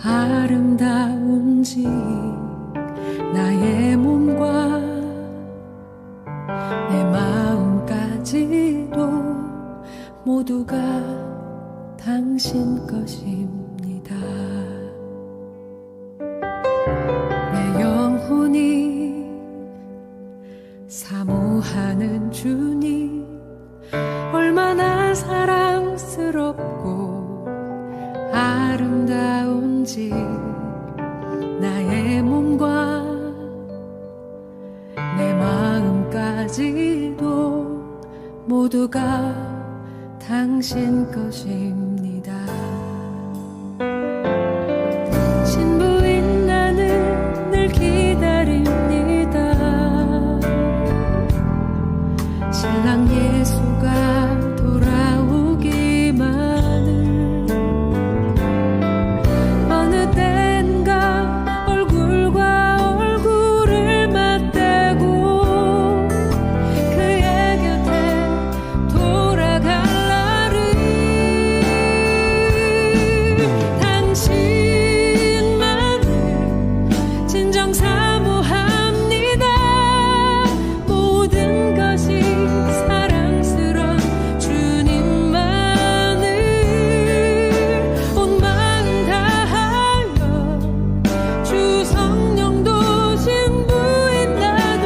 아름다운지 나의 몸과 내 마음까지도 모두가 당신 것입니다. 내 영혼이 사모하는 주님, 얼마나 사랑스럽고 아름다운지 나의 몸과 내 마음까지도 모두가 당신 것입니다. 신부인 나는 늘 기다립니다. 신랑 예수가 돌아오기만을. 어느 땐가 얼굴과 얼굴을 맞대고 그의 곁에 돌아갈 날을 당신만을 진정 사모합니다. 모든 것이 사랑스러운 주님만을 온 마음 다하여 주 성령도 신부인 나도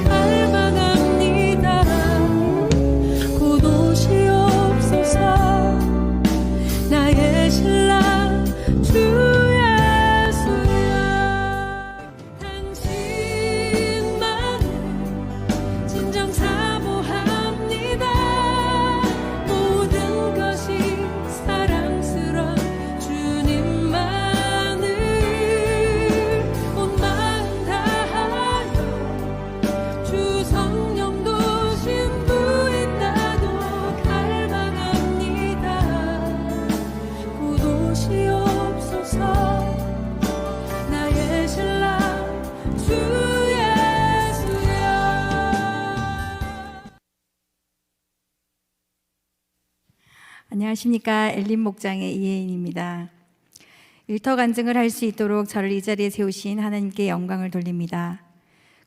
갈망합니다. 곧 오시옵소서 나의 신랑 주 예수여. 당신만을 진정 사모합니다. 모든 것이 사랑스러운 주님만을 온 마음 다하여 주 성령도 신부인 나도 갈망합니다. 곧 오시옵소서 나의 신랑 주 예수여. 안녕하십니까. 엘린 목장의 이혜인입니다. 일터 간증을 할 수 있도록 저를 이 자리에 세우신 하나님께 영광을 돌립니다.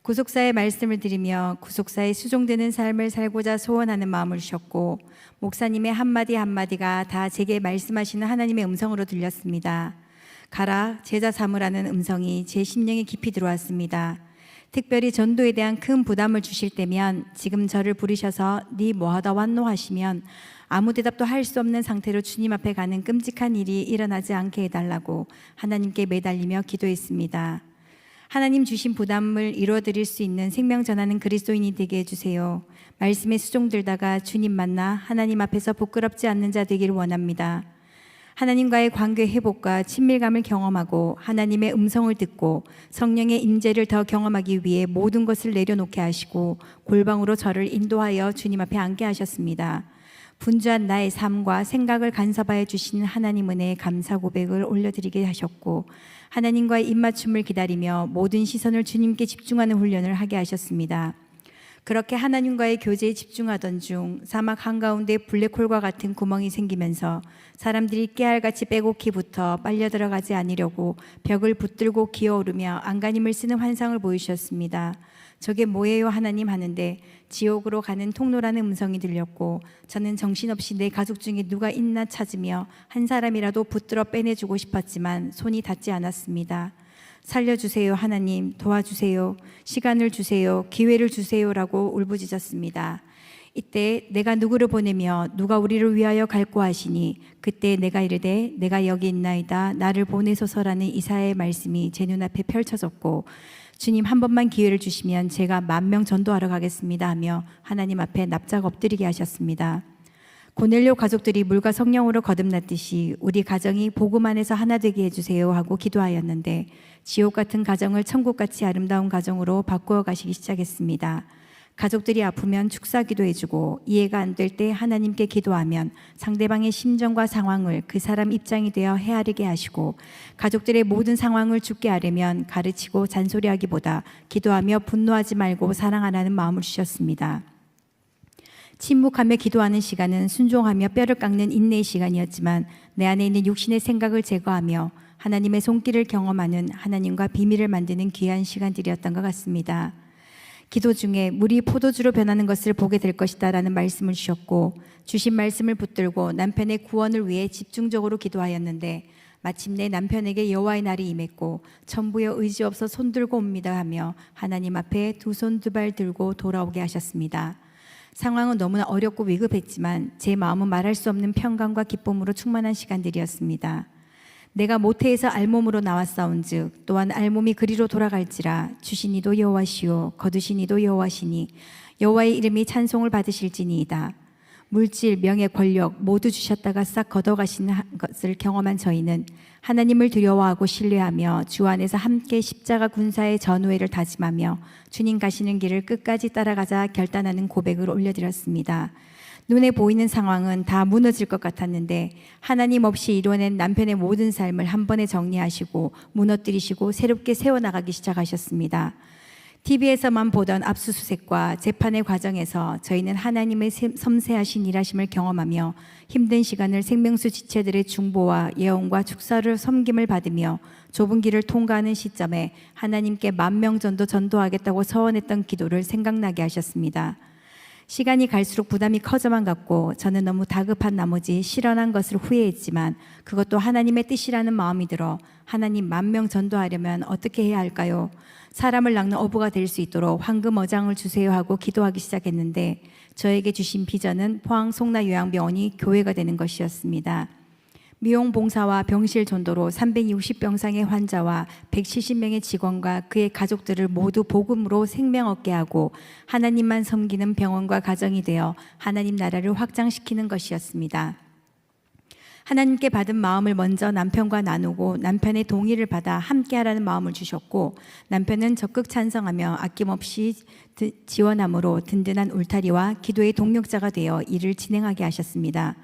구속사의 말씀을 드리며 구속사의 수종되는 삶을 살고자 소원하는 마음을 주셨고, 목사님의 한마디 한마디가 다 제게 말씀하시는 하나님의 음성으로 들렸습니다. 가라 제자 삼으라는 음성이 제 심령에 깊이 들어왔습니다. 특별히 전도에 대한 큰 부담을 주실 때면 지금 저를 부르셔서 네 뭐하다 왔노 하시면 아무 대답도 할 수 없는 상태로 주님 앞에 가는 끔찍한 일이 일어나지 않게 해달라고 하나님께 매달리며 기도했습니다. 하나님 주신 부담을 이루어드릴 수 있는 생명 전하는 그리스도인이 되게 해주세요. 말씀에 수종들다가 주님 만나 하나님 앞에서 부끄럽지 않는 자 되기를 원합니다. 하나님과의 관계 회복과 친밀감을 경험하고 하나님의 음성을 듣고 성령의 임재를 더 경험하기 위해 모든 것을 내려놓게 하시고 골방으로 저를 인도하여 주님 앞에 앉게 하셨습니다. 분주한 나의 삶과 생각을 간섭하여 주시는 하나님 은혜에 감사 고백을 올려드리게 하셨고, 하나님과의 입맞춤을 기다리며 모든 시선을 주님께 집중하는 훈련을 하게 하셨습니다. 그렇게 하나님과의 교제에 집중하던 중 사막 한가운데 블랙홀과 같은 구멍이 생기면서 사람들이 깨알같이 빼곡히 붙어 빨려 들어가지 않으려고 벽을 붙들고 기어오르며 안간힘을 쓰는 환상을 보이셨습니다. 저게 뭐예요 하나님 하는데 지옥으로 가는 통로라는 음성이 들렸고, 저는 정신없이 내 가족 중에 누가 있나 찾으며 한 사람이라도 붙들어 빼내주고 싶었지만 손이 닿지 않았습니다. 살려주세요 하나님, 도와주세요, 시간을 주세요, 기회를 주세요라고 울부짖었습니다. 이때 내가 누구를 보내며 누가 우리를 위하여 갈고 하시니 그때 내가 이르되 내가 여기 있나이다 나를 보내소서라는 이사야의 말씀이 제 눈앞에 펼쳐졌고, 주님 한 번만 기회를 주시면 제가 10,000명 전도하러 가겠습니다 하며 하나님 앞에 납작 엎드리게 하셨습니다. 고넬료 가족들이 물과 성령으로 거듭났듯이 우리 가정이 복음 안에서 하나 되게 해주세요 하고 기도하였는데 지옥 같은 가정을 천국같이 아름다운 가정으로 바꾸어 가시기 시작했습니다. 가족들이 아프면 축사기도 해주고 이해가 안 될 때 하나님께 기도하면 상대방의 심정과 상황을 그 사람 입장이 되어 헤아리게 하시고, 가족들의 모든 상황을 죽게 하려면 가르치고 잔소리하기보다 기도하며 분노하지 말고 사랑하라는 마음을 주셨습니다. 침묵하며 기도하는 시간은 순종하며 뼈를 깎는 인내의 시간이었지만 내 안에 있는 육신의 생각을 제거하며 하나님의 손길을 경험하는 하나님과 비밀을 만드는 귀한 시간들이었던 것 같습니다. 기도 중에 물이 포도주로 변하는 것을 보게 될 것이다 라는 말씀을 주셨고, 주신 말씀을 붙들고 남편의 구원을 위해 집중적으로 기도하였는데 마침내 남편에게 여호와의 날이 임했고 천부여 의지 없어 손 들고 옵니다 하며 하나님 앞에 두 손 두 발 들고 돌아오게 하셨습니다. 상황은 너무나 어렵고 위급했지만 제 마음은 말할 수 없는 평강과 기쁨으로 충만한 시간들이었습니다. 내가 모태에서 알몸으로 나왔사온즉 또한 알몸이 그리로 돌아갈지라. 주신 이도 여호와시오 거두신 이도 여호와시니 여호와의 이름이 찬송을 받으실지니이다. 물질, 명예, 권력 모두 주셨다가 싹 걷어가신 것을 경험한 저희는 하나님을 두려워하고 신뢰하며 주 안에서 함께 십자가 군사의 전우회를 다짐하며 주님 가시는 길을 끝까지 따라가자 결단하는 고백을 올려드렸습니다. 눈에 보이는 상황은 다 무너질 것 같았는데 하나님 없이 이뤄낸 남편의 모든 삶을 한 번에 정리하시고 무너뜨리시고 새롭게 세워나가기 시작하셨습니다. TV에서만 보던 압수수색과 재판의 과정에서 저희는 하나님의 섬세하신 일하심을 경험하며 힘든 시간을 생명수 지체들의 중보와 예언과 축사를 섬김을 받으며 좁은 길을 통과하는 시점에 하나님께 10,000명 전도 전도하겠다고 서원했던 기도를 생각나게 하셨습니다. 시간이 갈수록 부담이 커져만 갔고 저는 너무 다급한 나머지 실현한 것을 후회했지만 그것도 하나님의 뜻이라는 마음이 들어 하나님 10,000명 전도하려면 어떻게 해야 할까요? 사람을 낚는 어부가 될 수 있도록 황금 어장을 주세요 하고 기도하기 시작했는데 저에게 주신 비전은 포항 송나 요양병원이 교회가 되는 것이었습니다. 미용 봉사와 병실 전도로 360병상의 환자와 170명의 직원과 그의 가족들을 모두 복음으로 생명 얻게 하고 하나님만 섬기는 병원과 가정이 되어 하나님 나라를 확장시키는 것이었습니다. 하나님께 받은 마음을 먼저 남편과 나누고 남편의 동의를 받아 함께하라는 마음을 주셨고 남편은 적극 찬성하며 아낌없이 지원함으로 든든한 울타리와 기도의 동력자가 되어 일을 진행하게 하셨습니다.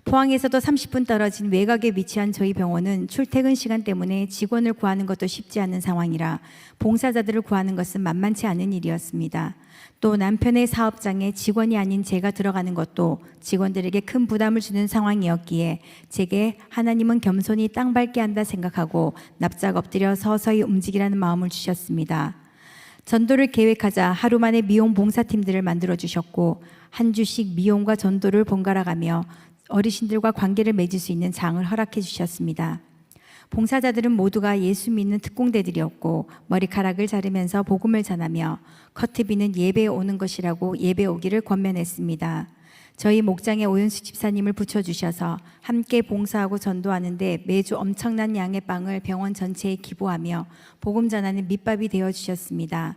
포항에서도 30분 떨어진 외곽에 위치한 저희 병원은 출퇴근 시간 때문에 직원을 구하는 것도 쉽지 않은 상황이라 봉사자들을 구하는 것은 만만치 않은 일이었습니다. 또 남편의 사업장에 직원이 아닌 제가 들어가는 것도 직원들에게 큰 부담을 주는 상황이었기에 제게 하나님은 겸손히 땅 밟게 한다 생각하고 납작 엎드려 서서히 움직이라는 마음을 주셨습니다. 전도를 계획하자 하루 만에 미용 봉사팀들을 만들어 주셨고 한 주씩 미용과 전도를 번갈아가며 어르신들과 관계를 맺을 수 있는 장을 허락해 주셨습니다. 봉사자들은 모두가 예수 믿는 특공대들이었고 머리카락을 자르면서 복음을 전하며 커트비는 예배에 오는 것이라고 예배 오기를 권면했습니다. 저희 목장에 오윤수 집사님을 붙여주셔서 함께 봉사하고 전도하는데 매주 엄청난 양의 빵을 병원 전체에 기부하며 복음 전하는 밑밥이 되어주셨습니다.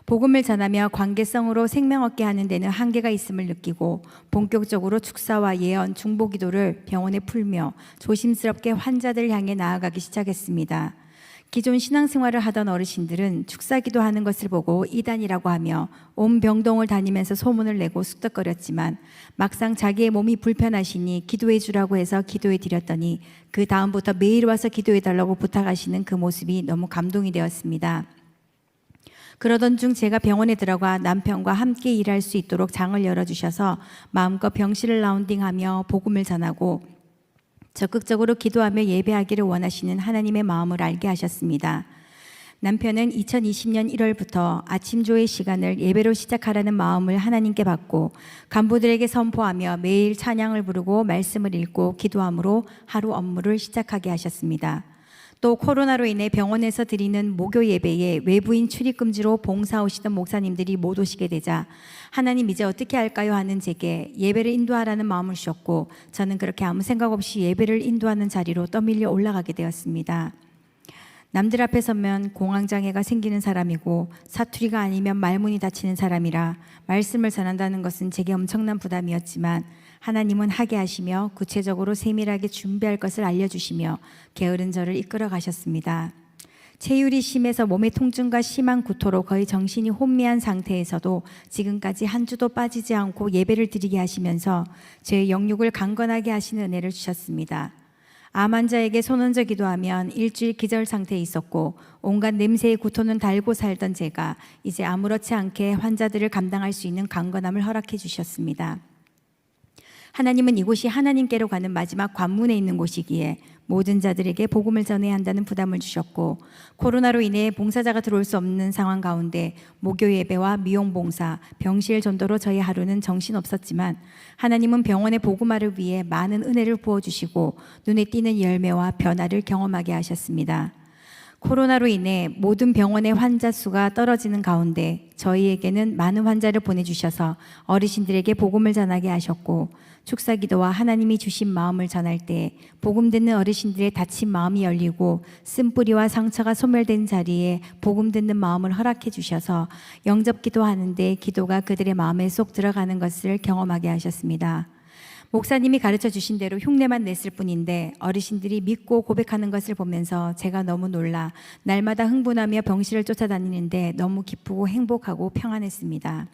복음을 전하며 관계성으로 생명 얻게 하는 데는 한계가 있음을 느끼고 본격적으로 축사와 예언, 중보기도를 병원에 풀며 조심스럽게 환자들 향해 나아가기 시작했습니다. 기존 신앙생활을 하던 어르신들은 축사기도하는 것을 보고 이단이라고 하며 온 병동을 다니면서 소문을 내고 쑥덕거렸지만 막상 자기의 몸이 불편하시니 기도해 주라고 해서 기도해 드렸더니 그 다음부터 매일 와서 기도해 달라고 부탁하시는 그 모습이 너무 감동이 되었습니다. 그러던 중 제가 병원에 들어가 남편과 함께 일할 수 있도록 장을 열어주셔서 마음껏 병실을 라운딩하며 복음을 전하고 적극적으로 기도하며 예배하기를 원하시는 하나님의 마음을 알게 하셨습니다. 남편은 2020년 1월부터 아침 조회 시간을 예배로 시작하라는 마음을 하나님께 받고 간부들에게 선포하며 매일 찬양을 부르고 말씀을 읽고 기도함으로 하루 업무를 시작하게 하셨습니다. 또 코로나로 인해 병원에서 드리는 목요 예배에 외부인 출입 금지로 봉사 오시던 목사님들이 못 오시게 되자 하나님 이제 어떻게 할까요 하는 제게 예배를 인도하라는 마음을 주셨고 저는 그렇게 아무 생각 없이 예배를 인도하는 자리로 떠밀려 올라가게 되었습니다. 남들 앞에 서면 공황장애가 생기는 사람이고 사투리가 아니면 말문이 닫히는 사람이라 말씀을 전한다는 것은 제게 엄청난 부담이었지만 하나님은 하게 하시며 구체적으로 세밀하게 준비할 것을 알려주시며 게으른 저를 이끌어 가셨습니다. 체율이 심해서 몸의 통증과 심한 구토로 거의 정신이 혼미한 상태에서도 지금까지 한 주도 빠지지 않고 예배를 드리게 하시면서 제 영육을 강건하게 하시는 은혜를 주셨습니다. 암 환자에게 손 얹어 기도하면 일주일 기절 상태에 있었고 온갖 냄새의 구토는 달고 살던 제가 이제 아무렇지 않게 환자들을 감당할 수 있는 강건함을 허락해 주셨습니다. 하나님은 이곳이 하나님께로 가는 마지막 관문에 있는 곳이기에 모든 자들에게 복음을 전해야 한다는 부담을 주셨고, 코로나로 인해 봉사자가 들어올 수 없는 상황 가운데 목요 예배와 미용 봉사, 병실 전도로 저희 하루는 정신 없었지만 하나님은 병원의 복음화를 위해 많은 은혜를 부어주시고 눈에 띄는 열매와 변화를 경험하게 하셨습니다. 코로나로 인해 모든 병원의 환자 수가 떨어지는 가운데 저희에게는 많은 환자를 보내주셔서 어르신들에게 복음을 전하게 하셨고, 축사기도와 하나님이 주신 마음을 전할 때 복음 듣는 어르신들의 다친 마음이 열리고 쓴뿌리와 상처가 소멸된 자리에 복음 듣는 마음을 허락해 주셔서 영접기도 하는데 기도가 그들의 마음에 쏙 들어가는 것을 경험하게 하셨습니다. 목사님이 가르쳐 주신 대로 흉내만 냈을 뿐인데 어르신들이 믿고 고백하는 것을 보면서 제가 너무 놀라 날마다 흥분하며 병실을 쫓아다니는데 너무 기쁘고 행복하고 평안했습니다.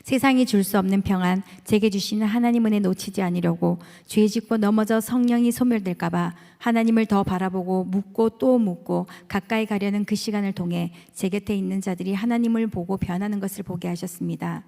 세상이 줄 수 없는 평안, 제게 주시는 하나님 은혜 놓치지 않으려고 죄 짓고 넘어져 성령이 소멸될까 봐 하나님을 더 바라보고 묻고 또 묻고 가까이 가려는 그 시간을 통해 제 곁에 있는 자들이 하나님을 보고 변하는 것을 보게 하셨습니다.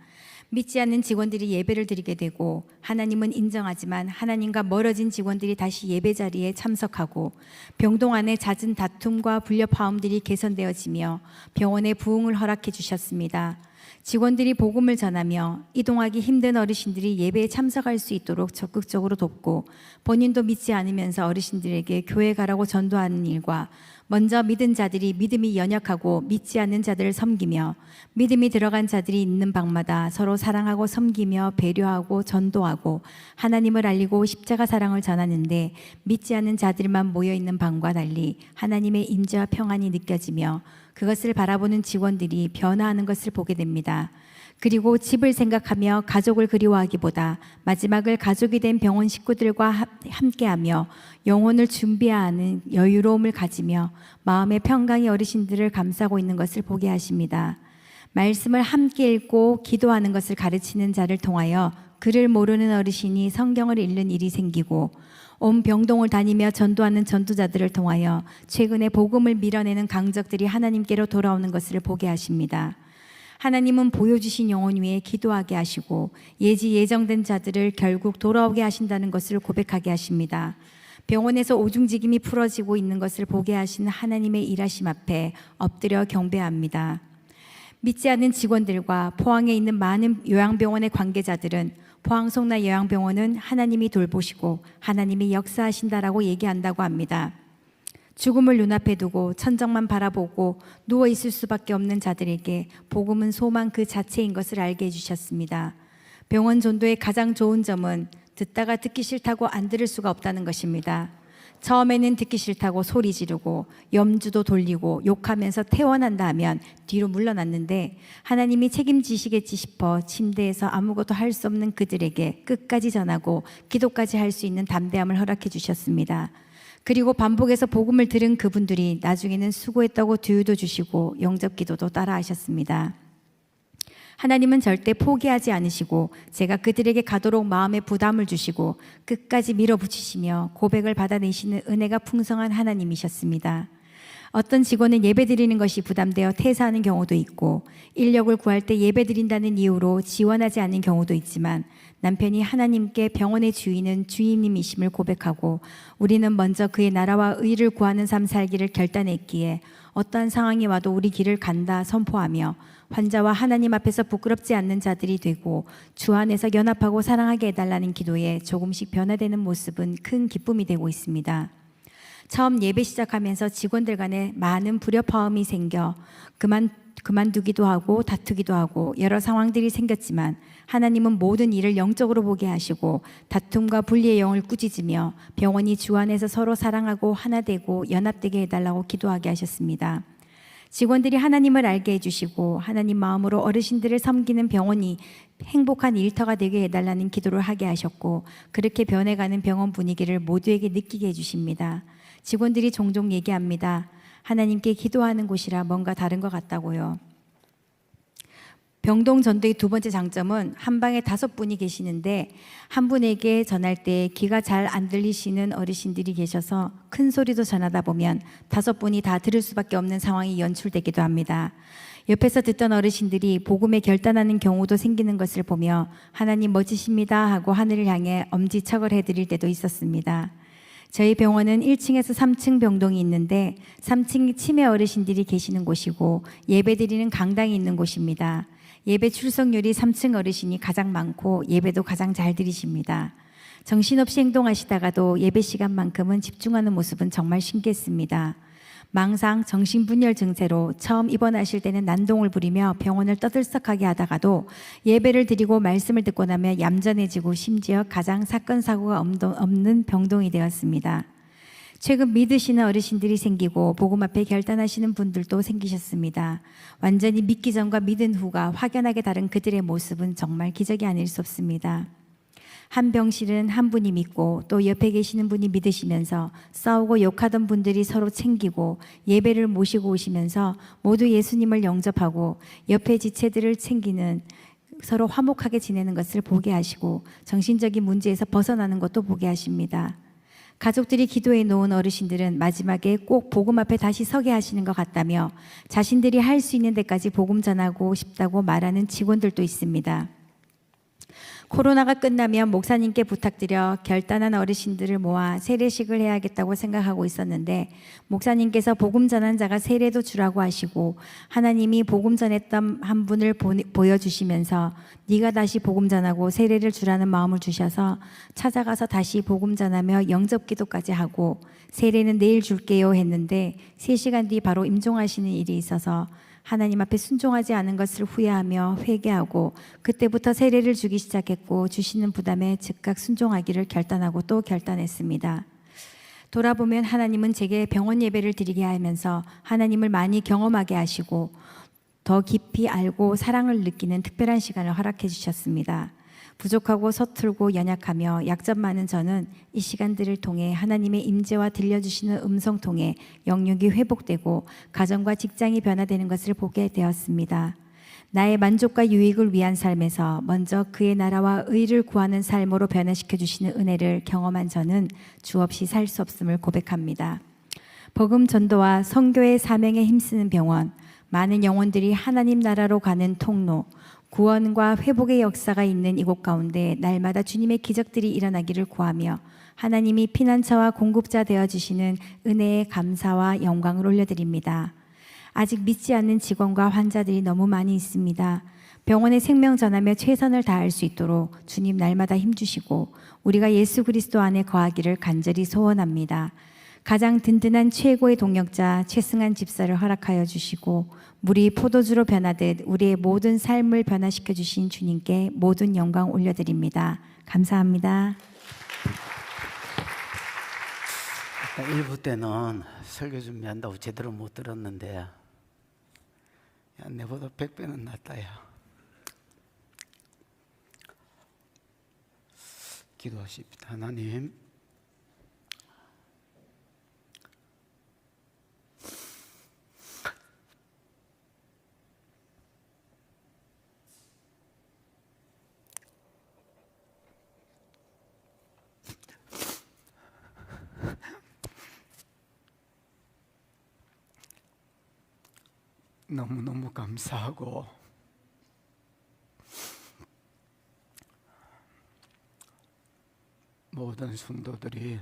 믿지 않는 직원들이 예배를 드리게 되고 하나님은 인정하지만 하나님과 멀어진 직원들이 다시 예배 자리에 참석하고 병동 안의 잦은 다툼과 불협화음들이 개선되어지며 병원에 부흥을 허락해 주셨습니다. 직원들이 복음을 전하며 이동하기 힘든 어르신들이 예배에 참석할 수 있도록 적극적으로 돕고 본인도 믿지 않으면서 어르신들에게 교회 가라고 전도하는 일과 먼저 믿은 자들이 믿음이 연약하고 믿지 않는 자들을 섬기며 믿음이 들어간 자들이 있는 방마다 서로 사랑하고 섬기며 배려하고 전도하고 하나님을 알리고 십자가 사랑을 전하는데 믿지 않는 자들만 모여있는 방과 달리 하나님의 임재와 평안이 느껴지며 그것을 바라보는 직원들이 변화하는 것을 보게 됩니다. 그리고 집을 생각하며 가족을 그리워하기보다 마지막을 가족이 된 병원 식구들과 함께하며 영혼을 준비하는 여유로움을 가지며 마음의 평강이 어르신들을 감싸고 있는 것을 보게 하십니다. 말씀을 함께 읽고 기도하는 것을 가르치는 자를 통하여 글을 모르는 어르신이 성경을 읽는 일이 생기고 온 병동을 다니며 전도하는 전도자들을 통하여 최근에 복음을 밀어내는 강적들이 하나님께로 돌아오는 것을 보게 하십니다. 하나님은 보여주신 영혼 위에 기도하게 하시고 예정된 자들을 결국 돌아오게 하신다는 것을 고백하게 하십니다. 병원에서 오중직임이 풀어지고 있는 것을 보게 하시는 하나님의 일하심 앞에 엎드려 경배합니다. 믿지 않는 직원들과 포항에 있는 많은 요양병원의 관계자들은 포항 송나 요양병원은 하나님이 돌보시고 하나님이 역사하신다라고 얘기한다고 합니다. 죽음을 눈앞에 두고 천정만 바라보고 누워있을 수밖에 없는 자들에게 복음은 소망 그 자체인 것을 알게 해주셨습니다. 병원 전도의 가장 좋은 점은 듣다가 듣기 싫다고 안 들을 수가 없다는 것입니다. 처음에는 듣기 싫다고 소리 지르고 염주도 돌리고 욕하면서 퇴원한다 하면 뒤로 물러났는데 하나님이 책임지시겠지 싶어 침대에서 아무것도 할 수 없는 그들에게 끝까지 전하고 기도까지 할 수 있는 담대함을 허락해 주셨습니다. 그리고 반복해서 복음을 들은 그분들이 나중에는 수고했다고 뒤유도 주시고 영접기도도 따라 하셨습니다. 하나님은 절대 포기하지 않으시고 제가 그들에게 가도록 마음에 부담을 주시고 끝까지 밀어붙이시며 고백을 받아내시는 은혜가 풍성한 하나님이셨습니다. 어떤 직원은 예배드리는 것이 부담되어 퇴사하는 경우도 있고 인력을 구할 때 예배드린다는 이유로 지원하지 않는 경우도 있지만 남편이 하나님께 병원의 주인은 주인님이심을 고백하고 우리는 먼저 그의 나라와 의를 구하는 삶 살기를 결단했기에 어떠한 상황이 와도 우리 길을 간다 선포하며 환자와 하나님 앞에서 부끄럽지 않는 자들이 되고 주 안에서 연합하고 사랑하게 해달라는 기도에 조금씩 변화되는 모습은 큰 기쁨이 되고 있습니다. 처음 예배 시작하면서 직원들 간에 많은 불협화음이 생겨 그만두기도 하고 다투기도 하고 여러 상황들이 생겼지만 하나님은 모든 일을 영적으로 보게 하시고 다툼과 분리의 영을 꾸짖으며 병원이 주 안에서 서로 사랑하고 하나 되고 연합되게 해달라고 기도하게 하셨습니다. 직원들이 하나님을 알게 해주시고 하나님 마음으로 어르신들을 섬기는 병원이 행복한 일터가 되게 해달라는 기도를 하게 하셨고 그렇게 변해가는 병원 분위기를 모두에게 느끼게 해주십니다. 직원들이 종종 얘기합니다. 하나님께 기도하는 곳이라 뭔가 다른 것 같다고요. 병동 전도의 두 번째 장점은 한 방에 5분이 계시는데 한 분에게 전할 때 귀가 잘 안 들리시는 어르신들이 계셔서 큰 소리도 전하다 보면 5분이 다 들을 수밖에 없는 상황이 연출되기도 합니다. 옆에서 듣던 어르신들이 복음에 결단하는 경우도 생기는 것을 보며 하나님 멋지십니다 하고 하늘을 향해 엄지척을 해드릴 때도 있었습니다. 저희 병원은 1층에서 3층 병동이 있는데 3층이 치매 어르신들이 계시는 곳이고 예배드리는 강당이 있는 곳입니다. 예배 출석률이 3층 어르신이 가장 많고 예배도 가장 잘 드리십니다. 정신없이 행동하시다가도 예배 시간만큼은 집중하는 모습은 정말 신기했습니다. 망상, 정신분열 증세로 처음 입원하실 때는 난동을 부리며 병원을 떠들썩하게 하다가도 예배를 드리고 말씀을 듣고 나면 얌전해지고 심지어 가장 사건 사고가 없는 병동이 되었습니다. 최근 믿으시는 어르신들이 생기고 복음 앞에 결단하시는 분들도 생기셨습니다. 완전히 믿기 전과 믿은 후가 확연하게 다른 그들의 모습은 정말 기적이 아닐 수 없습니다. 한 병실은 한 분이 믿고 또 옆에 계시는 분이 믿으시면서 싸우고 욕하던 분들이 서로 챙기고 예배를 모시고 오시면서 모두 예수님을 영접하고 옆에 지체들을 챙기는 서로 화목하게 지내는 것을 보게 하시고 정신적인 문제에서 벗어나는 것도 보게 하십니다. 가족들이 기도해 놓은 어르신들은 마지막에 꼭 복음 앞에 다시 서게 하시는 것 같다며 자신들이 할 수 있는 데까지 복음 전하고 싶다고 말하는 직원들도 있습니다. 코로나가 끝나면 목사님께 부탁드려 결단한 어르신들을 모아 세례식을 해야겠다고 생각하고 있었는데 목사님께서 복음 전한 자가 세례도 주라고 하시고 하나님이 복음 전했던 한 분을 보여주시면서 네가 다시 복음 전하고 세례를 주라는 마음을 주셔서 찾아가서 다시 복음 전하며 영접 기도까지 하고 세례는 내일 줄게요 했는데 3시간 뒤 바로 임종하시는 일이 있어서 하나님 앞에 순종하지 않은 것을 후회하며 회개하고 그때부터 세례를 주기 시작했고 주시는 부담에 즉각 순종하기를 결단하고 또 결단했습니다. 돌아보면 하나님은 제게 병원 예배를 드리게 하면서 하나님을 많이 경험하게 하시고 더 깊이 알고 사랑을 느끼는 특별한 시간을 허락해 주셨습니다. 부족하고 서툴고 연약하며 약점 많은 저는 이 시간들을 통해 하나님의 임재와 들려주시는 음성 통해 영육이 회복되고 가정과 직장이 변화되는 것을 보게 되었습니다. 나의 만족과 유익을 위한 삶에서 먼저 그의 나라와 의를 구하는 삶으로 변화시켜 주시는 은혜를 경험한 저는 주없이 살 수 없음을 고백합니다. 복음 전도와 선교의 사명에 힘쓰는 병원, 많은 영혼들이 하나님 나라로 가는 통로, 구원과 회복의 역사가 있는 이곳 가운데 날마다 주님의 기적들이 일어나기를 구하며 하나님이 피난처와 공급자 되어주시는 은혜에 감사와 영광을 올려드립니다. 아직 믿지 않는 직원과 환자들이 너무 많이 있습니다. 병원에 생명 전하며 최선을 다할 수 있도록 주님 날마다 힘주시고 우리가 예수 그리스도 안에 거하기를 간절히 소원합니다. 가장 든든한 최고의 동역자 최승한 집사를 허락하여 주시고 물이 포도주로 변하듯 우리의 모든 삶을 변화시켜 주신 주님께 모든 영광 올려드립니다. 감사합니다. 1부 때는 설교 준비한다고 제대로 못 들었는데 야, 내보다 100배는 낫다. 야. 기도하십시다. 하나님, 너무너무 감사하고 모든 성도들이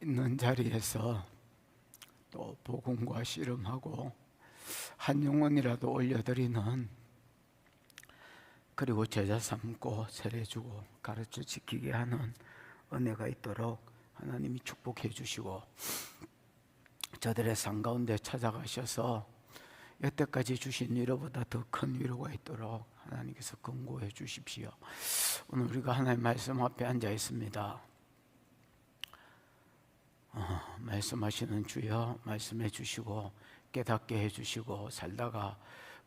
있는 자리에서 또 복음과 씨름하고 한 영혼이라도 올려드리는 그리고 제자 삼고 세례주고 가르쳐 지키게 하는 은혜가 있도록 하나님이 축복해 주시고 저들의 삶 가운데 찾아가셔서 여태까지 주신 위로보다 더 큰 위로가 있도록 하나님께서 권고해 주십시오. 오늘 우리가 하나님 말씀 앞에 앉아 있습니다. 말씀하시는 주여 말씀해 주시고 깨닫게 해 주시고 살다가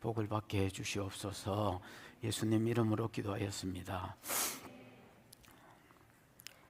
복을 받게 해 주시옵소서. 예수님 이름으로 기도하였습니다.